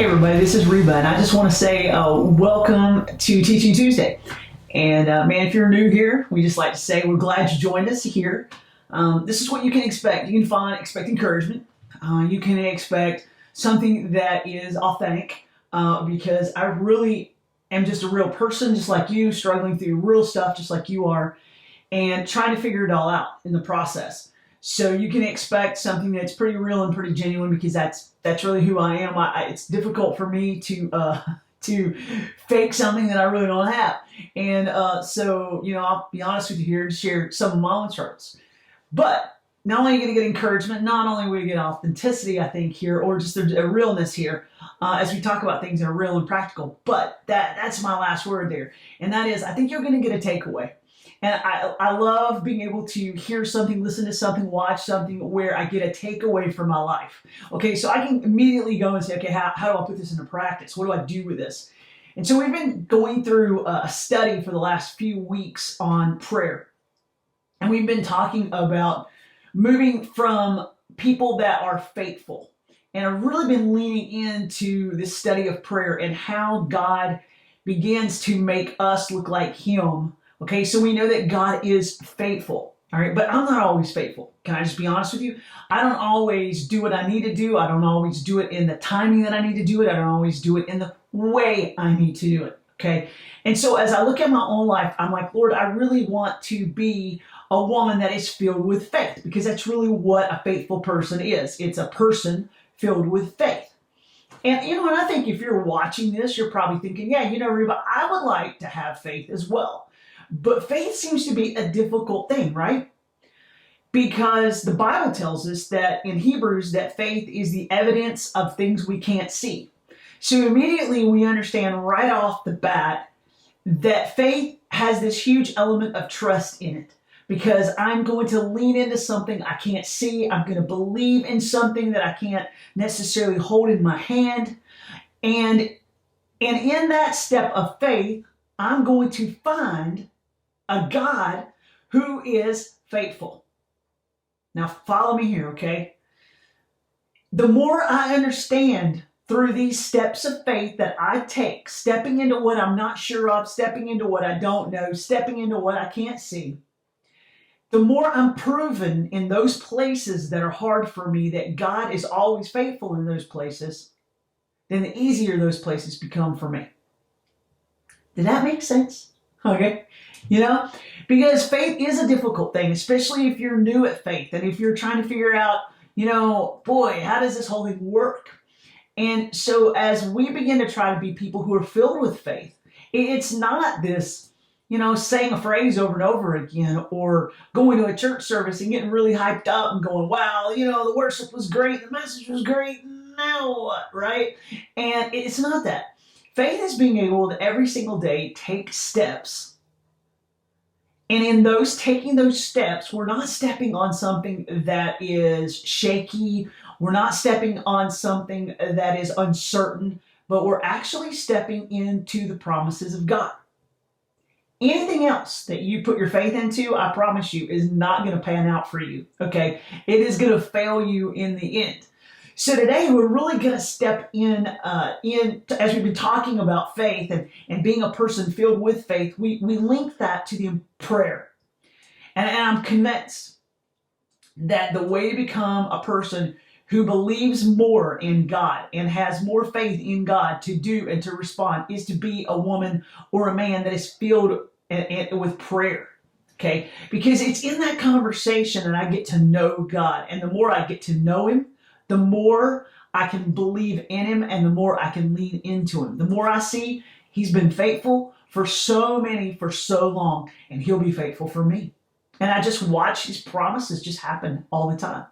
Hey everybody, this is Reba, and I just want to say welcome to Teaching Tuesday. And man, if you're new here, we just like to say we're glad you joined us here. This is what you can expect. You can expect encouragement. You can expect something that is authentic because I really am just a real person, just like you, struggling through real stuff, just like you are, and trying to figure it all out in the process. So you can expect something that's pretty real and pretty genuine because that's really who I am. It's difficult for me to fake something that I really don't have. And so I'll be honest with you here and share some of my own struggles. But not only are you going to get encouragement, not only will you get authenticity, I think, here, or just a realness here as we talk about things that are real and practical. But that's my last word there. And that is, I think you're going to get a takeaway. And I love being able to hear something, listen to something, watch something where I get a takeaway from my life. Okay, so I can immediately go and say, okay, how do I put this into practice? What do I do with this? And so we've been going through a study for the last few weeks on prayer. And we've been talking about moving from people that are faithful. And I've really been leaning into this study of prayer and how God begins to make us look like Him. Okay, so we know that God is faithful, all right? But I'm not always faithful. Can I just be honest with you? I don't always do what I need to do. I don't always do it in the timing that I need to do it. I don't always do it in the way I need to do it, okay? And so as I look at my own life, I'm like, Lord, I really want to be a woman that is filled with faith because that's really what a faithful person is. It's a person filled with faith. And, and I think if you're watching this, you're probably thinking, yeah, Reba, I would like to have faith as well. But faith seems to be a difficult thing, right? Because the Bible tells us that in Hebrews that faith is the evidence of things we can't see. So immediately we understand right off the bat that faith has this huge element of trust in it. Because I'm going to lean into something I can't see. I'm going to believe in something that I can't necessarily hold in my hand. And in that step of faith, I'm going to find a God who is faithful. Now follow me here, okay? The more I understand through these steps of faith that I take, stepping into what I'm not sure of, stepping into what I don't know, stepping into what I can't see, the more I'm proven in those places that are hard for me that God is always faithful in those places, then the easier those places become for me. Did that make sense? Okay. Because faith is a difficult thing, especially if you're new at faith and if you're trying to figure out, boy, how does this whole thing work? And so as we begin to try to be people who are filled with faith, it's not this, saying a phrase over and over again or going to a church service and getting really hyped up and going, wow, the worship was great, the message was great, now what, right? And it's not that. Faith is being able to every single day take steps. And in taking those steps, we're not stepping on something that is shaky. We're not stepping on something that is uncertain, but we're actually stepping into the promises of God. Anything else that you put your faith into, I promise you, is not going to pan out for you, okay? It is going to fail you in the end. So today we're really going to step in as we've been talking about faith and being a person filled with faith, we link that to the prayer. And I'm convinced that the way to become a person who believes more in God and has more faith in God to do and to respond is to be a woman or a man that is filled with prayer. Okay? Because it's in that conversation that I get to know God. And the more I get to know Him, the more I can believe in Him and the more I can lean into Him. The more I see He's been faithful for so long, and He'll be faithful for me. And I just watch His promises just happen all the time.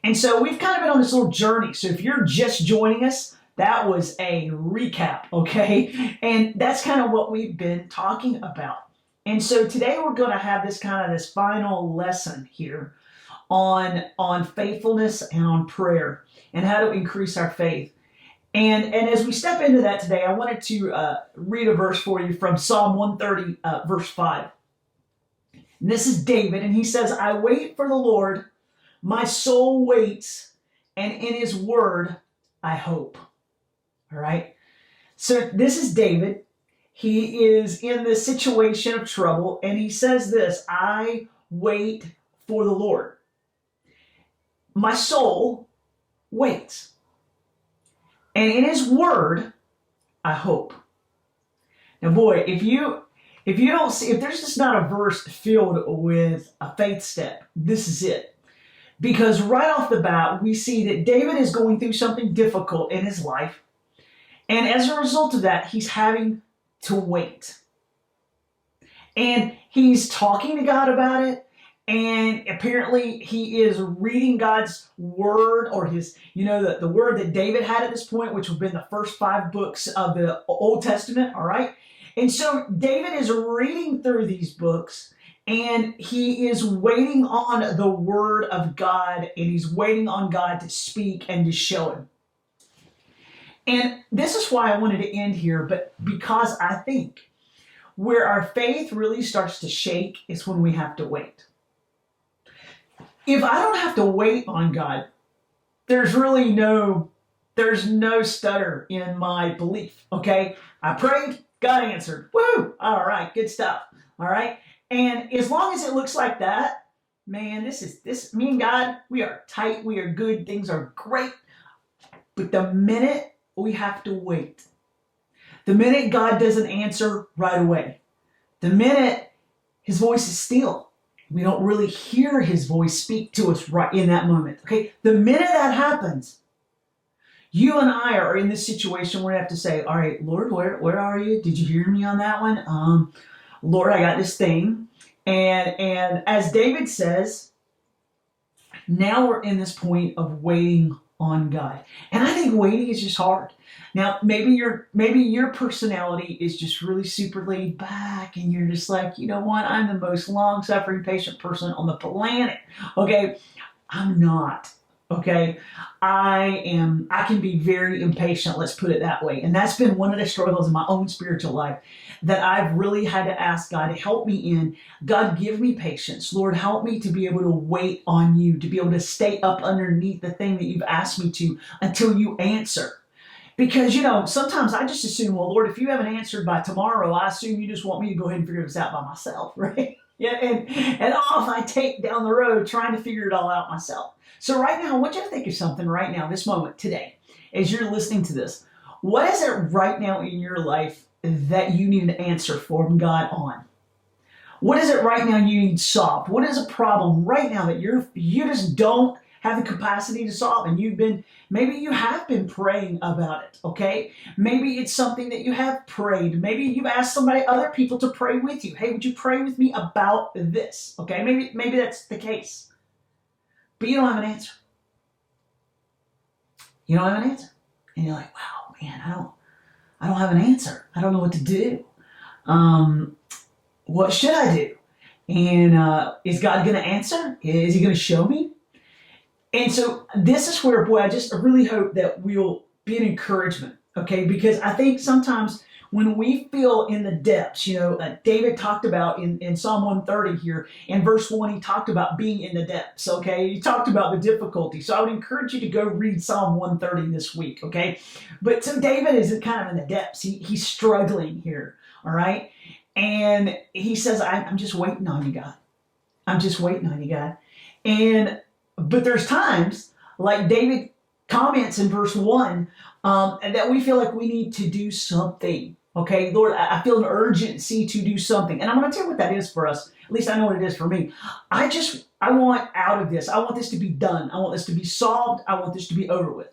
And so we've kind of been on this little journey. So if you're just joining us, that was a recap, okay? And that's kind of what we've been talking about. And so today we're going to have this final lesson here on faithfulness and on prayer and how to increase our faith. And as we step into that today, I wanted to read a verse for you from Psalm 130, verse 5. And this is David, and he says, I wait for the Lord, my soul waits, and in His word I hope. All right. So this is David. He is in this situation of trouble, and he says this, I wait for the Lord. My soul waits. And in his word, I hope. Now, boy, if there's just not a verse filled with a faith step, this is it. Because right off the bat, we see that David is going through something difficult in his life. And as a result of that, he's having to wait. And he's talking to God about it. And apparently he is reading God's word, or the word that David had at this point, which would have been the first 5 books of the Old Testament, all right? And so David is reading through these books, and he is waiting on the word of God, and he's waiting on God to speak and to show him. And this is why I wanted to end here, but because I think where our faith really starts to shake is when we have to wait. If I don't have to wait on God, there's no stutter in my belief, okay? I prayed, God answered. Woo! All right, good stuff. All right? And as long as it looks like that, man, me and God, we are tight, we are good, things are great. But the minute we have to wait, the minute God doesn't answer right away, the minute his voice is still, we don't really hear his voice speak to us right in that moment. Okay, the minute that happens, you and I are in this situation where we have to say, all right, Lord, where are you? Did you hear me on that one? Lord, I got this thing. And as David says, now we're in this point of waiting on God. And I think waiting is just hard. Now, maybe your personality is just really super laid back, and you're just like, you know what? I'm the most long-suffering, patient person on the planet. Okay, I'm not. Okay, I can be very impatient. Let's put it that way. And that's been one of the struggles in my own spiritual life that I've really had to ask God to help me in. God, give me patience. Lord, help me to be able to wait on you, to be able to stay up underneath the thing that you've asked me to until you answer. Because, sometimes I just assume, well, Lord, if you haven't answered by tomorrow, I assume you just want me to go ahead and figure this out by myself, right? Yeah, and off I take down the road trying to figure it all out myself. So right now, I want you to think of something right now, this moment, today, as you're listening to this. What is it right now in your life that you need an answer from God on? What is it right now you need solved? What is a problem right now that you just don't have the capacity to solve, and maybe you have been praying about it, okay? Maybe it's something that you have prayed. Maybe you've asked other people to pray with you. Hey, would you pray with me about this? Okay, maybe that's the case. But you don't have an answer. You don't have an answer. And you're like, wow, man, I don't have an answer. I don't know what to do. What should I do? And is God going to answer? Is he going to show me? And so this is where, boy, I really hope that we'll be an encouragement, okay? Because I think sometimes when we feel in the depths, David talked about in Psalm 130 here, in verse 1, he talked about being in the depths, okay? He talked about the difficulty. So I would encourage you to go read Psalm 130 this week, okay? But so David is kind of in the depths. He's struggling here, all right? And he says, I'm just waiting on you, God. I'm just waiting on you, God. But there's times, like David comments in verse 1, that we feel like we need to do something. Okay, Lord, I feel an urgency to do something. And I'm going to tell you what that is for us. At least I know what it is for me. I want out of this. I want this to be done. I want this to be solved. I want this to be over with.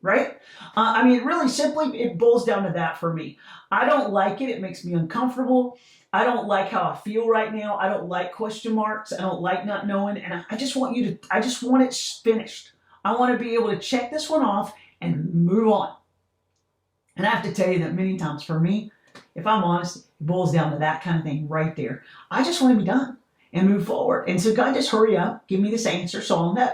Right? Really simply, it boils down to that for me. I don't like it. It makes me uncomfortable. I don't like how I feel right now. I don't like question marks. I don't like not knowing. And I just want it finished. I want to be able to check this one off and move on. And I have to tell you that many times for me, if I'm honest, it boils down to that kind of thing right there. I just want to be done and move forward. And so God, just hurry up, give me this answer so I'll know.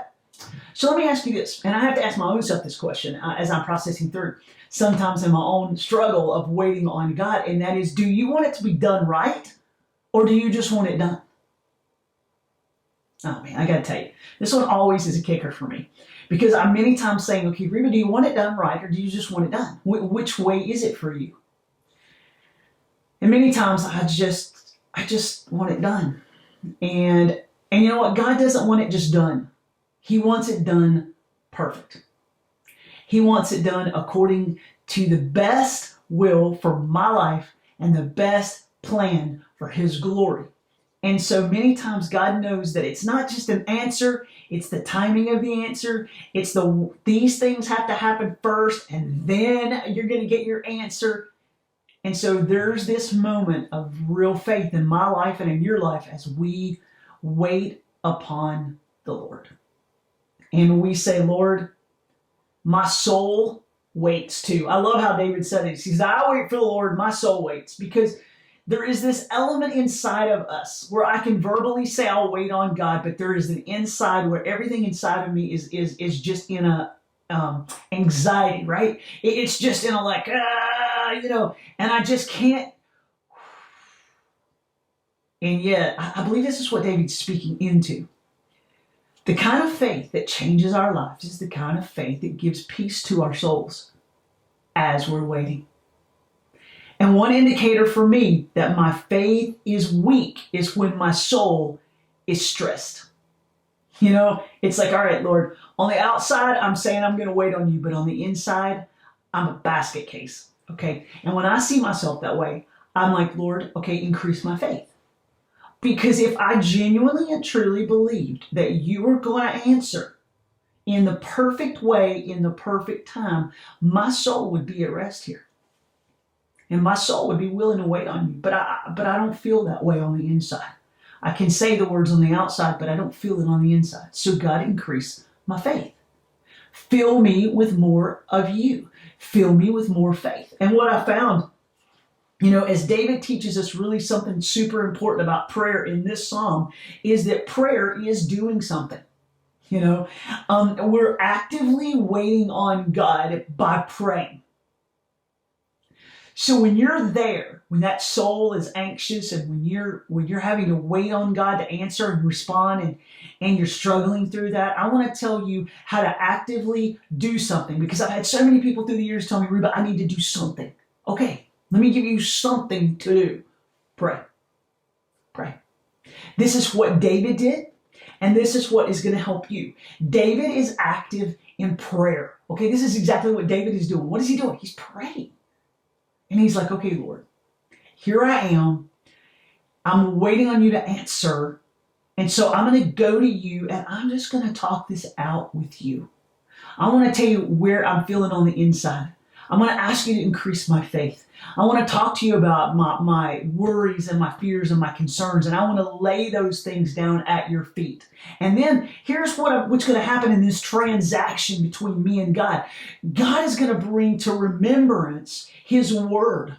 So let me ask you this, and I have to ask my own self this question as I'm processing through sometimes in my own struggle of waiting on God, and that is, do you want it to be done right, or do you just want it done? Oh man, I gotta tell you, this one always is a kicker for me because I'm many times saying, okay, Reba, do you want it done right or do you just want it done? Which way is it for you? And many times I just want it done. And you know what? God doesn't want it just done. He wants it done perfect. He wants it done according to the best will for my life and the best plan for His glory. And so many times God knows that it's not just an answer, it's the timing of the answer. It's these things have to happen first and then you're going to get your answer. And so there's this moment of real faith in my life and in your life as we wait upon the Lord. And we say, Lord, my soul waits too. I love how David said it. He says, I wait for the Lord, my soul waits. Because there is this element inside of us where I can verbally say I'll wait on God, but there is an inside where everything inside of me is just in a anxiety, right? It's just in a like, and I just can't. And yet, I believe this is what David's speaking into. The kind of faith that changes our lives is the kind of faith that gives peace to our souls as we're waiting. And one indicator for me that my faith is weak is when my soul is stressed. It's like, all right, Lord, on the outside, I'm saying I'm going to wait on you, but on the inside, I'm a basket case. Okay. And when I see myself that way, I'm like, Lord, okay, increase my faith. Because if I genuinely and truly believed that you were going to answer in the perfect way, in the perfect time, my soul would be at rest here. And my soul would be willing to wait on you. But I don't feel that way on the inside. I can say the words on the outside, but I don't feel it on the inside. So God, increase my faith. Fill me with more of you. Fill me with more faith. And what I found, as David teaches us really something super important about prayer in this psalm, is that prayer is doing something. We're actively waiting on God by praying. So when you're there, when that soul is anxious and when you're having to wait on God to answer and respond and you're struggling through that, I want to tell you how to actively do something, because I've had so many people through the years tell me, Reba, I need to do something. Okay, let me give you something to do. Pray. Pray. This is what David did, and this is what is going to help you. David is active in prayer. Okay, this is exactly what David is doing. What is he doing? He's praying. And he's like, okay, Lord, here I am. I'm waiting on you to answer. And so I'm going to go to you and I'm just going to talk this out with you. I want to tell you where I'm feeling on the inside. I'm going to ask you to increase my faith. I want to talk to you about my worries and my fears and my concerns. And I want to lay those things down at your feet. And then here's what's going to happen in this transaction between me and God. God is going to bring to remembrance His word.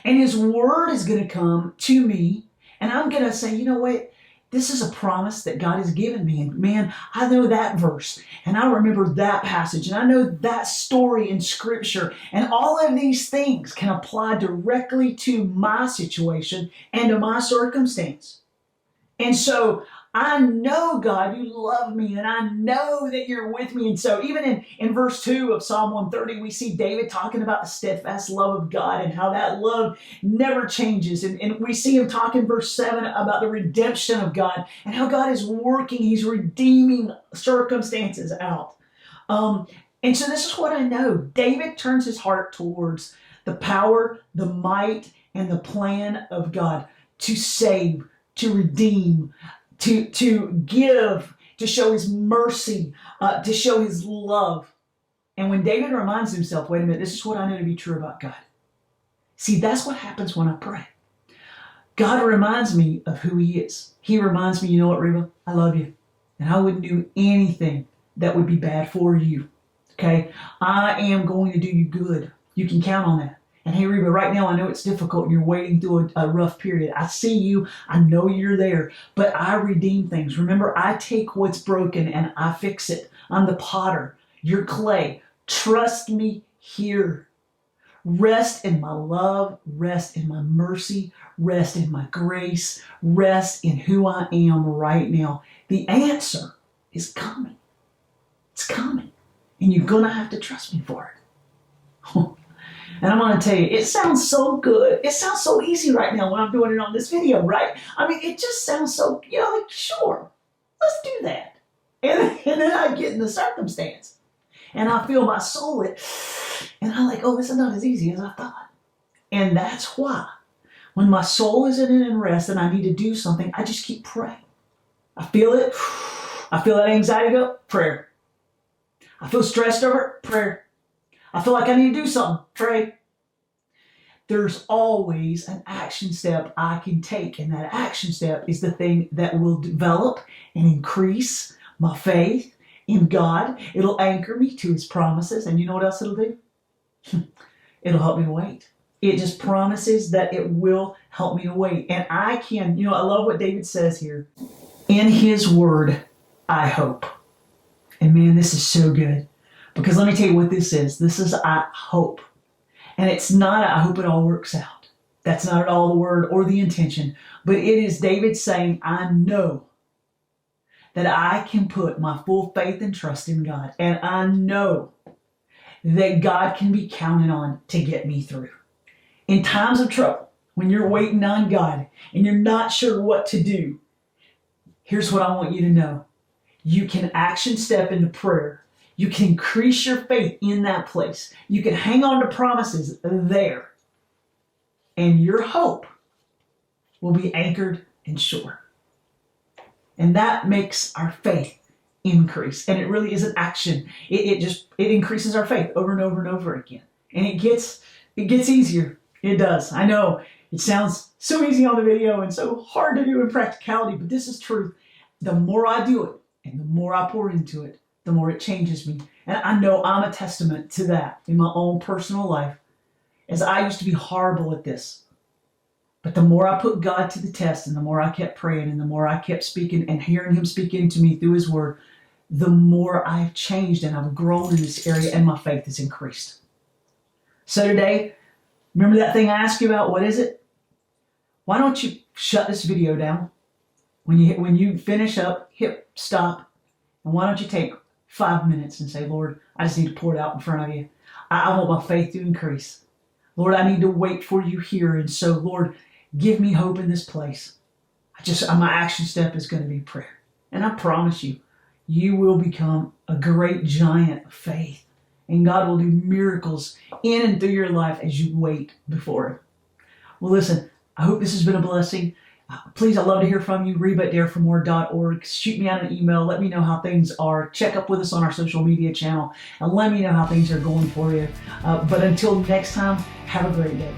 And His word is going to come to me. And I'm going to say, you know what? This is a promise that God has given me. And man, I know that verse. And I remember that passage. And I know that story in Scripture. And all of these things can apply directly to my situation and to my circumstance. And so I know, God, you love me, and I know that you're with me. And so even in verse 2 of Psalm 130, we see David talking about the steadfast love of God and how that love never changes. And we see him talk in verse 7 about the redemption of God and how God is working. He's redeeming circumstances out. And so this is what I know. David turns his heart towards the power, the might, and the plan of God to save, to redeem, to give, to show His mercy, to show His love. And when David reminds himself, wait a minute, this is what I know to be true about God. See, that's what happens when I pray. God reminds me of who He is. He reminds me, you know what, Reba? I love you. And I wouldn't do anything that would be bad for you. Okay? I am going to do you good. You can count on that. And hey, Reba, right now I know it's difficult and you're waiting through a rough period. I see you. I know you're there. But I redeem things. Remember, I take what's broken and I fix it. I'm the potter. You're clay. Trust me here. Rest in my love. Rest in my mercy. rest in my grace, rest in who I am right now. The answer is coming. It's coming. And you're going to have to trust me for it. And I'm going to tell you, it sounds so good. It sounds so easy right now when I'm doing it on this video, right? I mean, it just sounds so, like, sure, let's do that. And then I get in the circumstance. And I feel my soul, and I'm like, oh, this is not as easy as I thought. And that's why, when my soul isn't in rest and I need to do something, I just keep praying. I feel it. I feel that anxiety go, prayer. I feel stressed over it, prayer. I feel like I need to do something, pray. There's always an action step I can take, and that action step is the thing that will develop and increase my faith in God. It'll anchor me to His promises, and you know what else it'll do? It'll help me to wait. It just promises that it will help me to wait. And I can, I love what David says here. In His word, I hope. And man, this is so good. Because let me tell you what this is. This is I hope. And it's not I hope it all works out. That's not at all the word or the intention. But it is David saying, I know that I can put my full faith and trust in God. And I know that God can be counted on to get me through. In times of trouble, when you're waiting on God and you're not sure what to do, here's what I want you to know. You can action step into prayer. You can increase your faith in that place. You can hang on to promises there. And your hope will be anchored and sure. And that makes our faith increase. And it really is an action. It increases our faith over and over and over again. And it gets easier. It does. I know it sounds so easy on the video and so hard to do in practicality, but this is truth. The more I do it and the more I pour into it, the more it changes me. And I know I'm a testament to that in my own personal life, as I used to be horrible at this. But the more I put God to the test and the more I kept praying and the more I kept speaking and hearing Him speaking to me through His word, the more I've changed and I've grown in this area and my faith has increased. So today, remember that thing I asked you about? What is it? Why don't you shut this video down? When you finish up, hit stop. And why don't you take 5 minutes and say, Lord, I just need to pour it out in front of you. I want my faith to increase. Lord, I need to wait for you here. And so, Lord, give me hope in this place. My action step is going to be prayer. And I promise you, you will become a great giant of faith. And God will do miracles in and through your life as you wait before Him. Well, listen, I hope this has been a blessing. Please, I'd love to hear from you. Reba@dareformore.org. Shoot me out an email. Let me know how things are. Check up with us on our social media channel. And let me know how things are going for you. But until next time, have a great day.